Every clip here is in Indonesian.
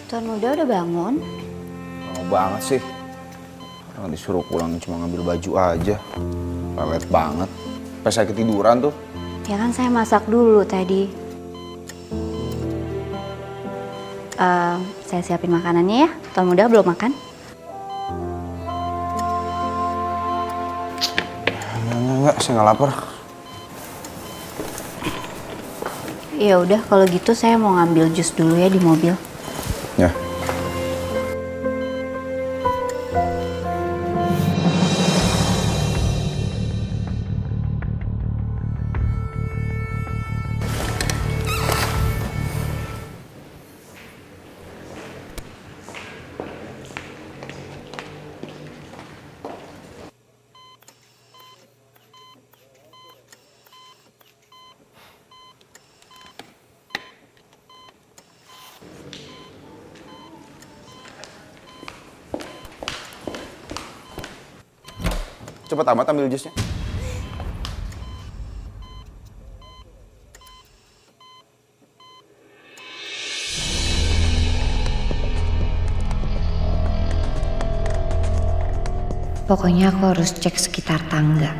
Tuan muda udah bangun? Lama banget sih. Orang disuruh pulang cuma ngambil baju aja. Lelet banget. Pas saya ketiduran tuh. Ya kan saya masak dulu tadi. Saya siapin makanannya ya. Tuan muda belum makan? Enggak, saya nggak lapar. Ya udah kalau gitu saya mau ngambil jus dulu ya di mobil. Ya. Cepet amat ambil jusnya. Pokoknya aku harus cek sekitar tangga.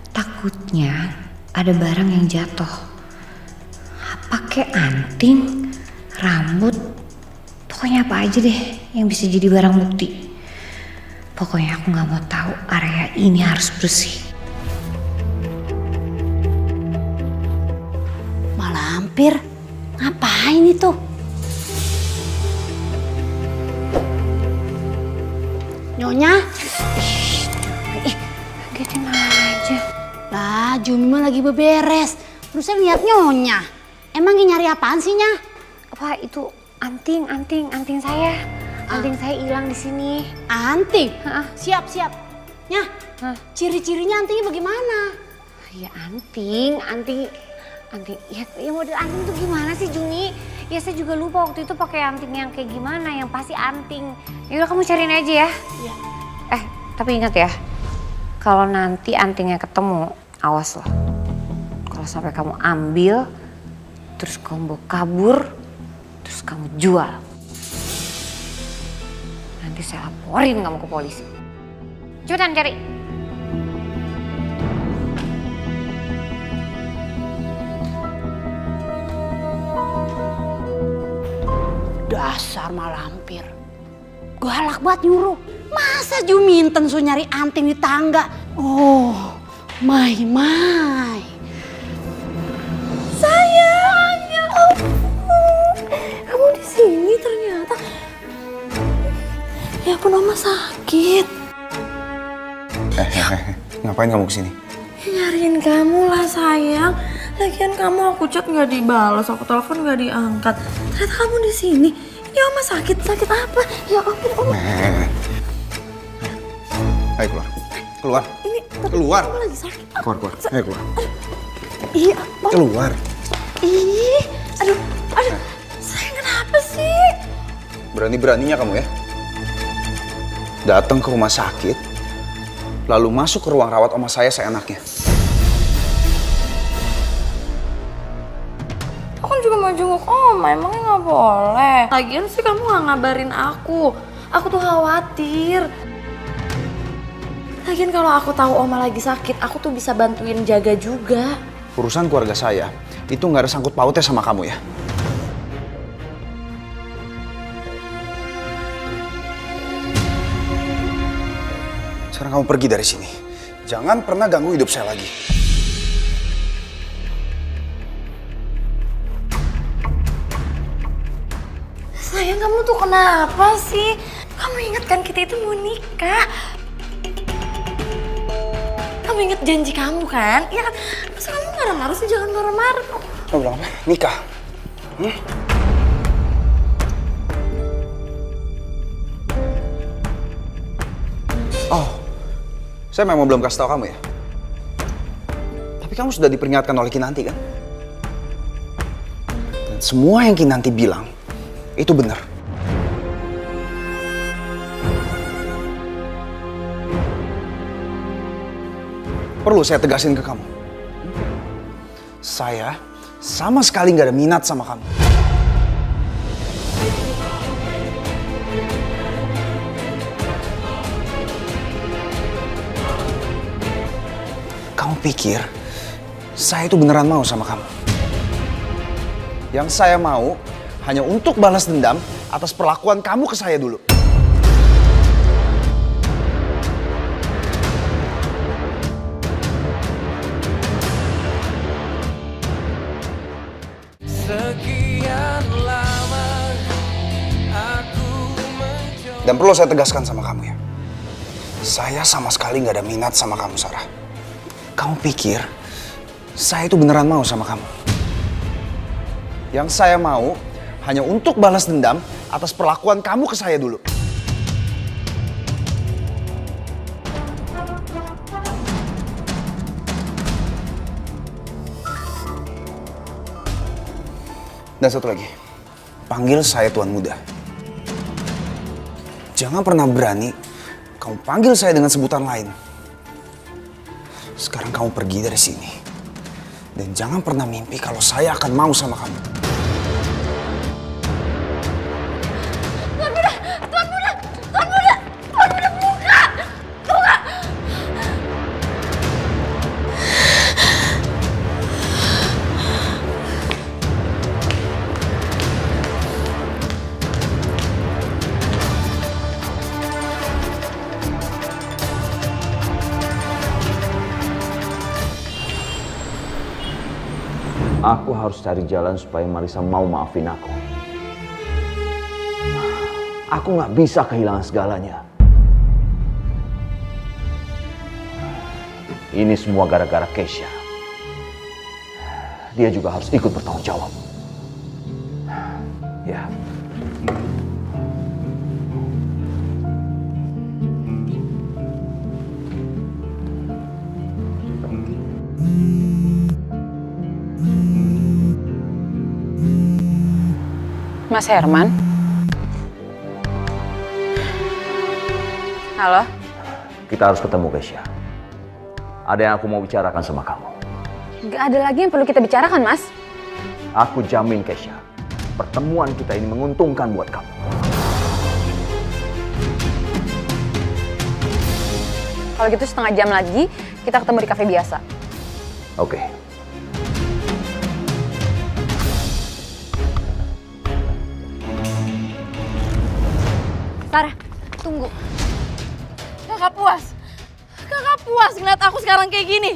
Takutnya ada barang yang jatuh. Apa kayak anting, rambut, pokoknya apa aja deh yang bisa jadi barang bukti. Pokoknya aku gak mau tahu, area ini harus bersih. Malampir, ngapain itu? Nyonya? Kagetin aja. Lah, Jumi mah lagi beberes. Terus saya lihat Nyonya. Emang nyari apaan sih, Nya? Apa itu anting saya. Anting saya hilang di sini. Anting? Siap. Nya, ciri-cirinya antingnya bagaimana? Ya anting. Ya model anting tuh gimana sih Juni? Ya saya juga lupa waktu itu pakai anting yang kayak gimana, yang pasti anting. Yaudah kamu cariin aja ya. Iya. Tapi ingat ya, kalau nanti antingnya ketemu, awas loh. Kalau sampai kamu ambil, terus kamu bawa kabur, terus kamu jual. Nanti saya laporin kamu ke polisi. Cepetan cari. Dasar malampir. Galak banget nyuruh. Masa Juminten so nyari anting di tangga? Oh, my. Sayang, ya ampun. Kamu di sini ternyata. Ya ampun, Oma sakit. Ngapain kamu kesini? Nyariin kamu lah sayang. Lagian kamu aku chat nggak dibalas, aku telepon nggak diangkat. Ternyata kamu di sini. Ya Oma sakit apa? Ya ampun Oma. Ayo keluar. Ini Keluar. kamu lagi sakit. Keluar. Ayo keluar. Iya. Keluar. Ih, aduh. Sayang kenapa sih? Berani-beraninya kamu ya. Datang ke rumah sakit, lalu masuk ke ruang rawat oma saya seenaknya. Aku kan juga mau jenguk Oma, emangnya nggak boleh? Lagian sih kamu nggak ngabarin aku. Aku tuh khawatir. Lagian kalau aku tahu Oma lagi sakit, aku tuh bisa bantuin jaga juga. Urusan keluarga saya itu nggak ada sangkut pautnya sama kamu ya. Sekarang kamu pergi dari sini. Jangan pernah ganggu hidup saya lagi. Sayang kamu tuh kenapa sih? Kamu ingat kan kita itu mau nikah? Kamu ingat janji kamu kan? Ya kan? Masa kamu marah-marah sih? Jangan marah-marah. Kamu bilang apa? Nikah? Oh, saya memang belum kasih tahu kamu ya. Tapi kamu sudah diperingatkan oleh Kinanti kan? Dan semua yang Kinanti bilang itu benar. Perlu saya tegasin ke kamu. Saya sama sekali nggak ada minat sama kamu. Kamu pikir saya itu beneran mau sama kamu? Yang saya mau hanya untuk balas dendam atas perlakuan kamu ke saya dulu. Dan perlu saya tegaskan sama kamu ya. Saya sama sekali nggak ada minat sama kamu, Sarah. Kamu pikir saya itu beneran mau sama kamu? Yang saya mau hanya untuk balas dendam atas perlakuan kamu ke saya dulu. Dan satu lagi, panggil saya Tuan Muda. Jangan pernah berani kamu panggil saya dengan sebutan lain. Sekarang kamu pergi dari sini. Dan jangan pernah mimpi kalau saya akan mau sama kamu. Tuan Muda! Tuan Muda! Tuan Muda! Tuan Muda, buka! Buka! Aku harus cari jalan supaya Marissa mau maafin aku. Aku nggak bisa kehilangan segalanya. Ini semua gara-gara Keisha. Dia juga harus ikut bertanggung jawab. Ya. Mas Herman? Halo? Kita harus ketemu Keisha. Ada yang aku mau bicarakan sama kamu. Nggak ada lagi yang perlu kita bicarakan, Mas. Aku jamin Keisha, pertemuan kita ini menguntungkan buat kamu. Kalau gitu setengah jam lagi, kita ketemu di kafe biasa. Oke. Sarah, tunggu. Kakak puas. Kakak puas ngeliat aku sekarang kayak gini.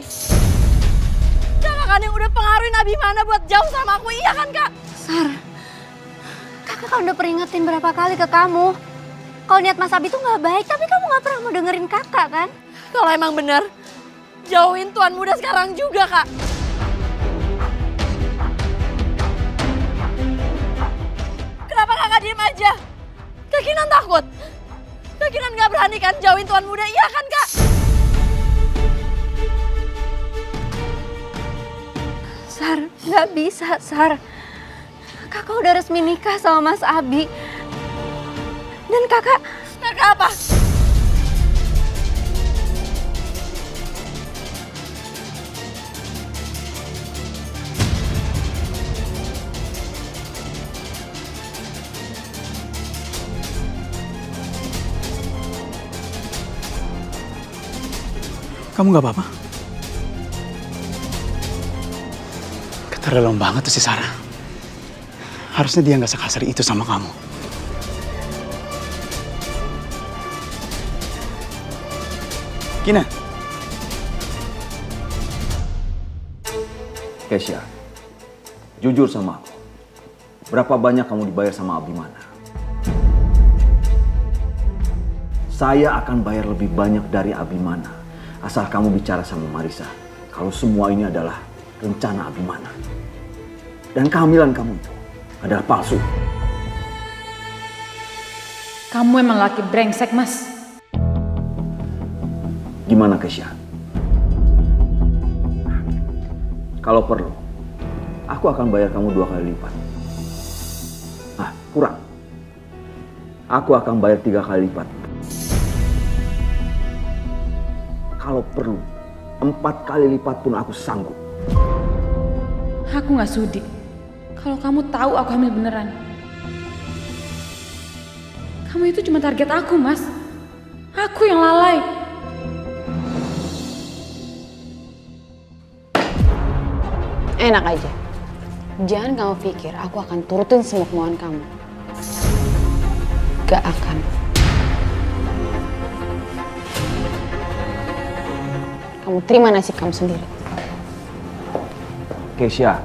Kakak kan yang udah pengaruhin Abimana buat jauh sama aku, iya kan Kak? Sarah, kakak kan udah peringetin berapa kali ke kamu. Kalau niat Mas Abi tuh nggak baik, tapi kamu nggak pernah mau dengerin kakak kan? Kalau emang bener, jauhin Tuan Muda sekarang juga Kak. Kenapa Kakak diem aja? Kak Kinan takut. Kak Kinan gak berani kan jauhin Tuan Muda, iya kan Kak? Sar, nggak bisa, Sar. Kakak udah resmi nikah sama Mas Abi. Dan kakak... Kakak apa? Kamu gak apa-apa? Keterlaluan banget tuh si Sarah. Harusnya dia gak sekasar itu sama kamu. Kina. Keisha, jujur sama aku. Berapa banyak kamu dibayar sama Abimana? Saya akan bayar lebih banyak dari Abimana. Asal kamu bicara sama Marissa. Kalau semua ini adalah rencana Abimana. Dan kehamilan kamu itu adalah palsu. Kamu emang laki brengsek, Mas. Gimana Kesha? Kalau perlu, aku akan bayar kamu 2 kali lipat. Ah, kurang. Aku akan bayar 3 kali lipat. Kalau perlu, 4 kali lipat pun aku sanggup. Aku gak sudi. Kalau kamu tahu aku hamil beneran. Kamu itu cuma target aku, Mas. Aku yang lalai. Enak aja. Jangan kamu pikir aku akan turutin semua kemauan kamu. Gak akan. Kamu terima nasib kamu sendiri. Kesha,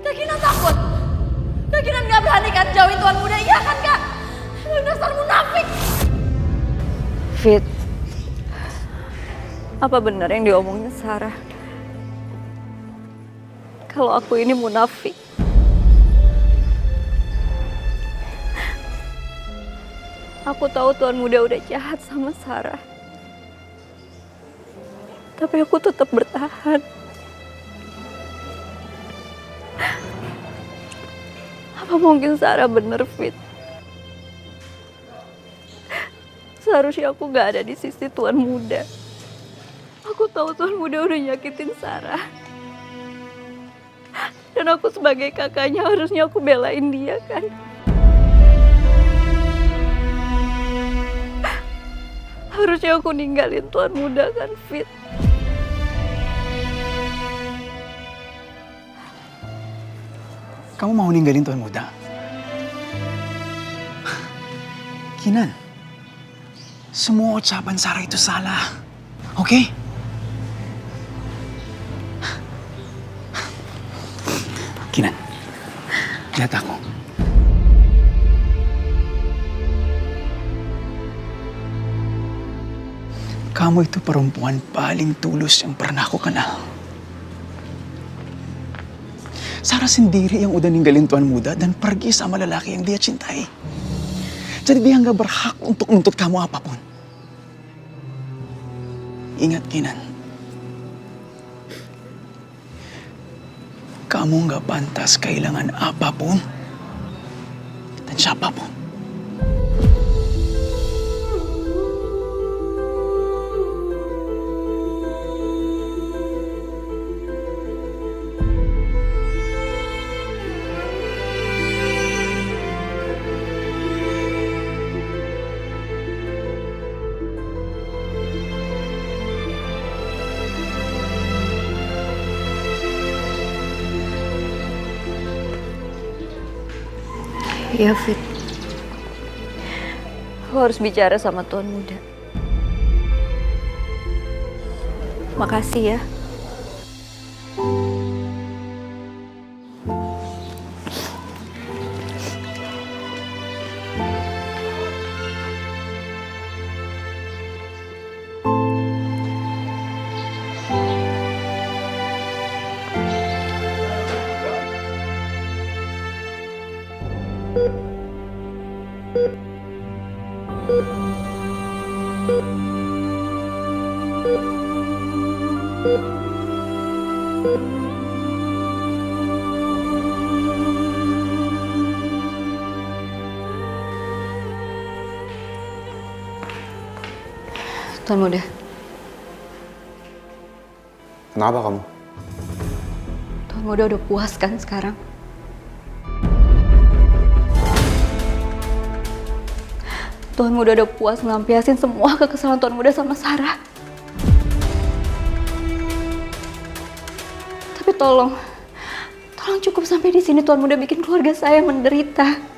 Kak Kinan takut. Kak Kinan gak berani kan jauhin tuan muda, iya kan Kak? Lu dasar munafik. Fit, apa benar yang diomongin Sarah? Kalau aku ini munafik. Aku tahu tuan muda udah jahat sama Sarah. Tapi aku tetap bertahan. Apa mungkin Sarah bener, Fit? Seharusnya aku gak ada di sisi tuan muda. Aku tahu tuan muda udah nyakitin Sarah. Dan aku sebagai kakaknya harusnya aku belain dia kan. Harusnya aku ninggalin tuan muda kan, Fit. Kamu mau ninggalin tuan muda? Kinan, semua ucapan Sarah itu salah. Oke? Kinan, lihat aku. Kamu itu perempuan paling tulus yang pernah aku kenal. Sarah sendiri yang udah ninggalin tuan muda dan pergi sama lelaki yang dia cintai. Jadi dia nggak berhak untuk nuntut kamu apapun. Ingat, Kinan. Kamu nggak pantas kehilangan apapun dan siapapun. Iya, Fit. Aku harus bicara sama tuan muda. Makasih ya. Tuan Muda, Kenapa kamu? Tuan Muda udah puas kan sekarang? Tuan Muda udah puas ngelampiasin semua kekesalan Tuan Muda sama Sarah. Tapi tolong cukup sampai di sini Tuan Muda bikin keluarga saya menderita.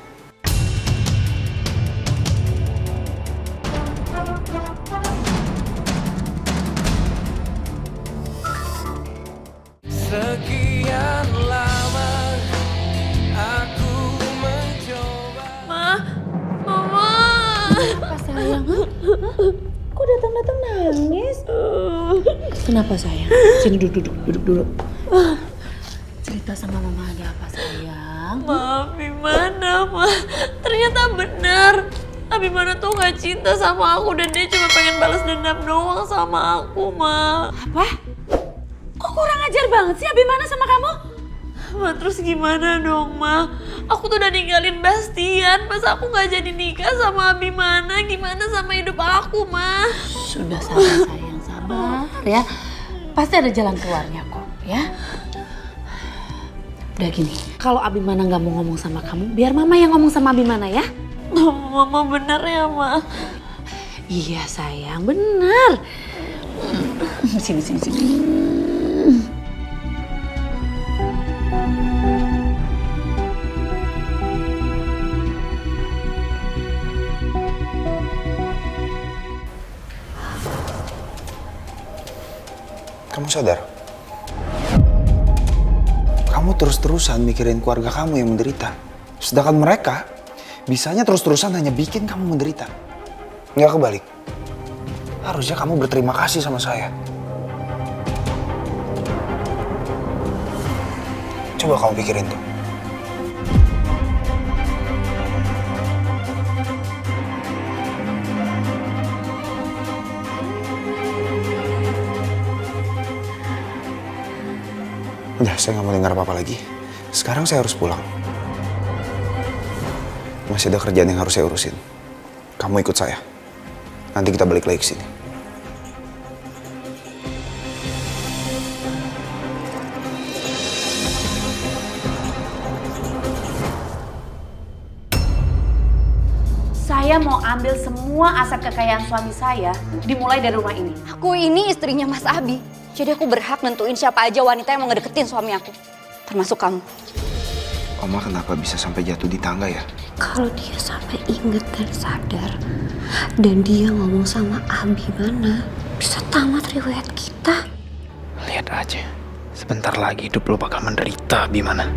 Kok datang-datang nangis? Kenapa sayang? Sini duduk dulu. Cerita sama mama ada apa sayang? Ma, Abimana, Ma. Ternyata benar. Abimana tuh gak cinta sama aku dan dia cuma pengen balas dendam doang sama aku, Ma. Apa? Kok kurang ajar banget sih Abimana sama kamu? Ma, terus gimana dong, Ma? Aku tuh udah ninggalin Bastian. Pas aku gak jadi nikah sama Abimana, gimana sama hidup aku, Ma? Sudah sabar sayang, sabar ya. Pasti ada jalan keluarnya kok, ya. Udah gini, kalau Abimana nggak mau ngomong sama kamu, biar Mama yang ngomong sama Abimana ya. Mama bener ya, Ma? Iya sayang, benar. Sini. Kamu sadar? Kamu terus-terusan mikirin keluarga kamu yang menderita. Sedangkan mereka bisanya terus-terusan hanya bikin kamu menderita. Nggak kebalik. Harusnya kamu berterima kasih sama saya. Coba kamu pikirin tuh. Udah, saya nggak mau dengar apa-apa lagi. Sekarang saya harus pulang. Masih ada kerjaan yang harus saya urusin. Kamu ikut saya. Nanti kita balik lagi ke sini. Saya mau ambil semua aset kekayaan suami saya, dimulai dari rumah ini. Aku ini istrinya Mas Abi. Jadi aku berhak nentuin siapa aja wanita yang mau ngedeketin suami aku. Termasuk kamu. Oma kenapa bisa sampai jatuh di tangga ya? Kalau dia sampai inget dan sadar, dan dia ngomong sama Abimana, bisa tamat riwayat kita. Lihat aja, sebentar lagi hidup lo bakal menderita, Abimana.